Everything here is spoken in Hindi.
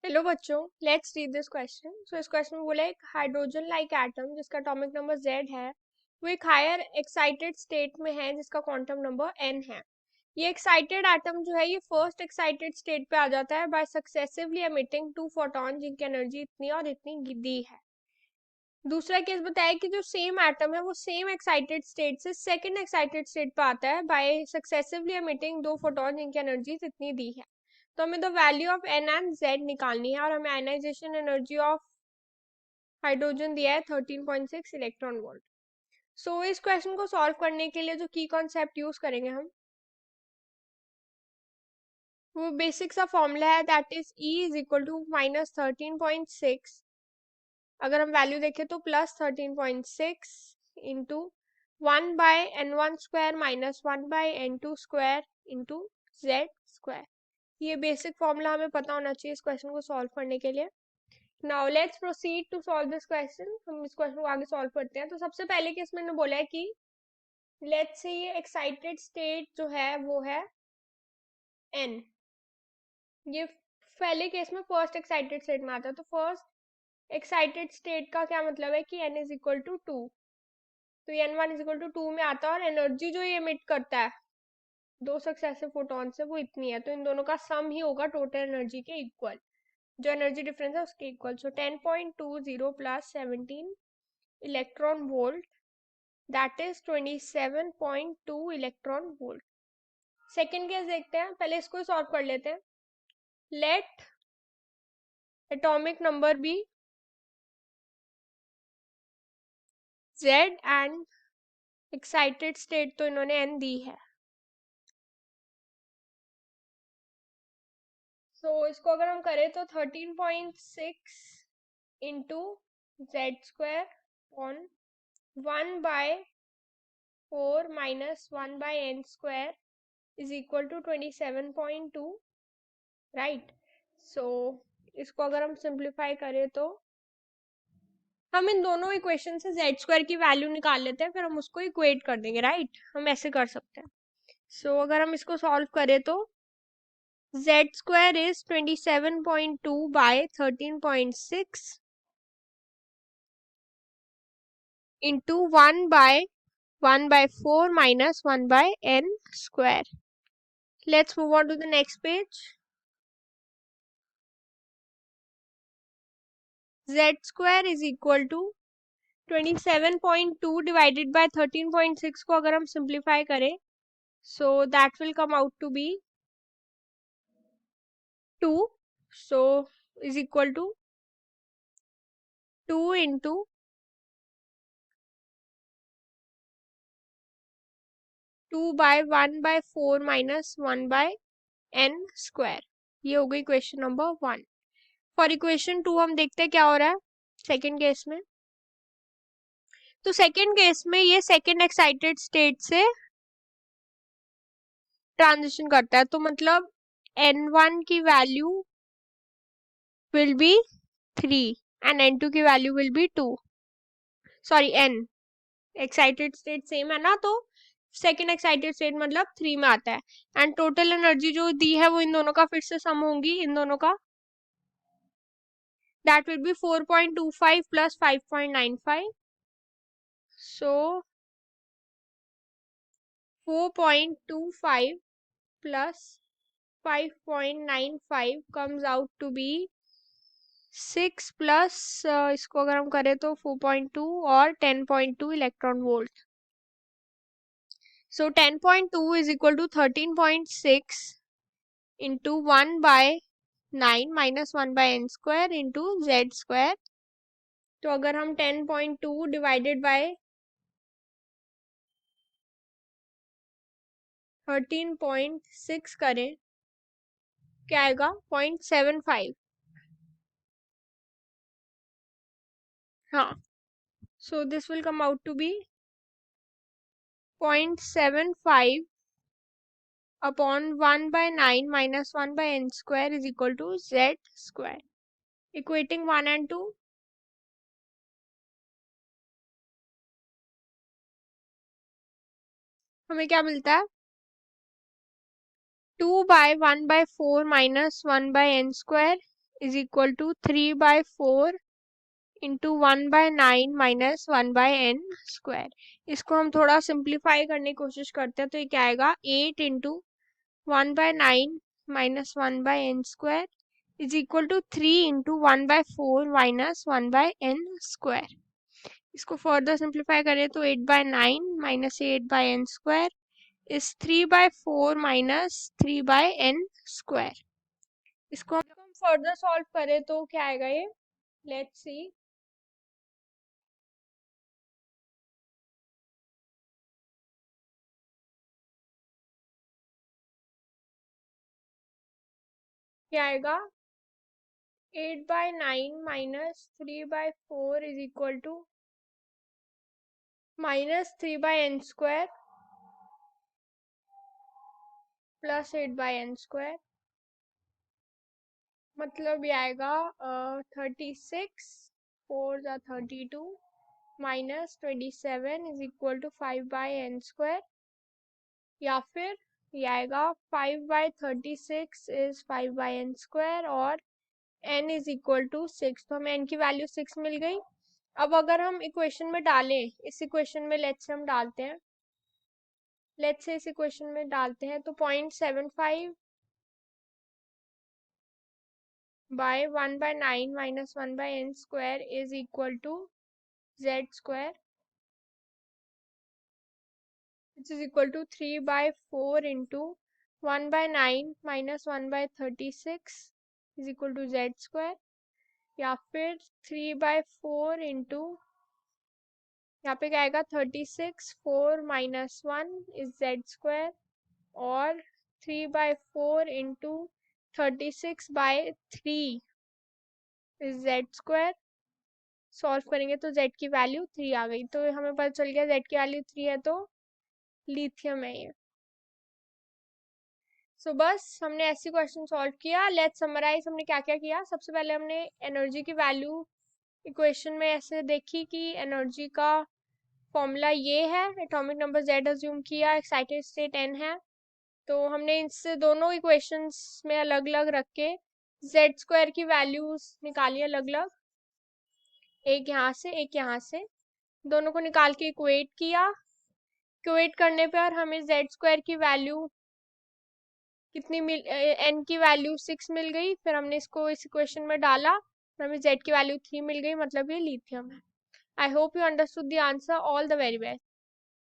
हेलो बच्चों, लेट्स रीड दिस क्वेश्चन। सो इस क्वेश्चन में बोला एक हाइड्रोजन लाइक एटम जिसका एटॉमिक नंबर Z है, वो एक हायर एक्साइटेड स्टेट में है जिसका क्वांटम नंबर N है। ये एक्साइटेड एटम जो है ये फर्स्ट एक्साइटेड स्टेट पे आ जाता है बाय सक्सेसिवली एमिटिंग 2 फोटॉन जिनकी एनर्जी इतनी और इतनी दी है। दूसरा केस बताया कि जो सेम एटम है वो सेम एक्साइटेड स्टेट से सेकंड एक्साइटेड स्टेट पे आता है बाय सक्सेसिवली एमिटिंग 2 फोटॉन जिनकी एनर्जी इतनी दी है। तो हमें the value of N and Z निकालनी है और हमें आयनाइजेशन एनर्जी ऑफ हाइड्रोजन दिया है 13.6 इलेक्ट्रॉन वोल्ट। सो इस क्वेश्चन को सॉल्व करने के लिए जो की कॉन्सेप्ट यूज करेंगे हम, वो बेसिक सा फॉर्मूला है, that is E is equal to minus 13.6। अगर हम वैल्यू देखें तो plus 13.6 into 1/n1² minus 1/n2² into Z²। ये बेसिक फॉर्मूला हमें पता होना चाहिए इस क्वेश्चन को सॉल्व करने के लिए। Now let's proceed to solve this question. हम इस क्वेश्चन को आगे सॉल्व करते हैं। तो सबसे पहले केस में बोला है कि लेट्स से ये एक्साइटेड स्टेट जो है वो है N। ये पहले केस में फर्स्ट एक्साइटेड स्टेट में आता है। तो फर्स्ट एक्साइटेड स्टेट का क्या मतलब है कि N इज इक्वल टू 2। तो N1 इज इक्वल टू 2 में आता है और एनर्जी जो ये एमिट करता है दो सक्सेसिव फोटॉन से वो इतनी है। तो इन दोनों का सम ही होगा टोटल एनर्जी के इक्वल, जो एनर्जी डिफरेंस है उसके equal. So 10.20 plus 17 electron volt, that is 27.2 electron volt. Second case देखते हैं, पहले इसको सॉल्व कर लेते हैं। Let atomic number be Z and excited state तो इन्होंने N दी है। सो इसको अगर हम करें तो 13.6 into Z² on 1/4 minus 1/n² is equal to 27.2, right. So इसको अगर हम सिंप्लीफाई करें तो हम इन दोनों इक्वेशन से Z² की वैल्यू निकाल लेते हैं, फिर हम उसको इक्वेट कर देंगे, राइट। हम ऐसे कर सकते हैं। सो अगर हम इसको सॉल्व करें तो Z² is 27.2 by 13.6 into 1/4 minus 1/n²। Let's move on to the next page. Z² is equal to 27.2 divided by 13.6 को अगर हम सिंप्लीफाई करें, so that will come out to be 2. So is equal to 2 into 2/1/4 minus 1/n²। ये हो गई क्वेश्चन नंबर 1। फॉर इक्वेशन 2 हम देखते हैं क्या हो रहा है सेकेंड केस में। तो सेकेंड केस में ये सेकेंड एक्साइटेड स्टेट से ट्रांजिशन करता है, तो मतलब N1 की value will be 3 and N2 की value will be 2। Sorry N, excited state same है ना, तो सेकेंड एक्साइटेड स्टेट मतलब 3 में आता है। एंड टोटल एनर्जी जो दी है वो इन दोनों का फिर से सम होंगी, इन दोनों का, that will be 4.25 plus 5.95। So 4.25 plus 5.95 comes out to be 6 plus इसको अगर हम करें तो 4.2 और 10.2 electron volt. So 10.2 is equal to 13.6 into 1/9 minus 1/n² into Z²। तो अगर हम 10.2 डिवाइडेड बाय 13.6 करें क्या आएगा, 0.75। हाँ, so this will come out to be 0.75 upon 1/9 minus 1/n² is equal to Z²। Equating 1 and 2, हमें क्या मिलता है, 2/1/4 minus 1/n² is equal to 3/4 into 1/9 minus 1/n square. इसको हम थोड़ा सिंप्लीफाई करने की कोशिश करते हैं, तो ये क्या आएगा, 8 into 1/9 minus 1/n square is equal to 3 into 1/4 minus 1/n square. इसको फर्दर सिंप्लीफाई करें तो 8/9 minus 8/n square is 3/4 minus 3/n square. इसको हम फर्दर सॉल्व करें तो क्या आएगा ये, लेट्स सी। क्या आएगा, 8/9 minus 3/4 is equal to minus 3/n square plus 8/n square. मतलब ये आएगा 36, 4 जा 32 minus 27 is equal to 5/n square, या फिर ये आएगा 5/36 इज 5/n स्क्वायर और n इज इक्वल टू 6। तो हमें n की वैल्यू 6 मिल गई। अब अगर हम इक्वेशन में डालें, इस इक्वेशन में लेट्स से हम डालते हैं, लेट्स से इस इक्वेशन में डालते हैं तो 0.75 by 1/9 minus 1/n square is equal to z square, which is equal to 3/4 into 1/9 minus 1/36 is equal to z square, या फिर 3/4 इंटू यहाँ पे क्या आएगा 36, 4 माइनस 1 इज z स्क्वायर और 3/4 into 36/3 is z square. Solve करेंगे तो z की वैल्यू 3 आ गई। तो हमें पता चल गया z की वैल्यू 3 है तो लिथियम है ये। सो बस हमने ऐसी क्वेश्चन सॉल्व किया। लेट्स समराइज हमने क्या क्या किया। सबसे पहले हमने एनर्जी की वैल्यू इक्वेशन में ऐसे देखी कि एनर्जी का फॉर्मूला ये है, एटॉमिक नंबर z अज्यूम किया, एक्साइटेड स्टेट n है। तो हमने इससे दोनों इक्वेशंस में अलग अलग रख के z स्क्वायर की वैल्यूज निकाली अलग अलग, एक यहाँ से एक यहाँ से, दोनों को निकाल के इक्वेट किया। इक्वेट करने पर हमें z स्क्वायर की वैल्यू कितनी मिल, n की वैल्यू 6 मिल गई। फिर हमने इसको इस इक्वेशन में डाला, हमें z की वैल्यू 3 मिल गई, मतलब ये लिथियम है। I hope you understood the answer. All the very best.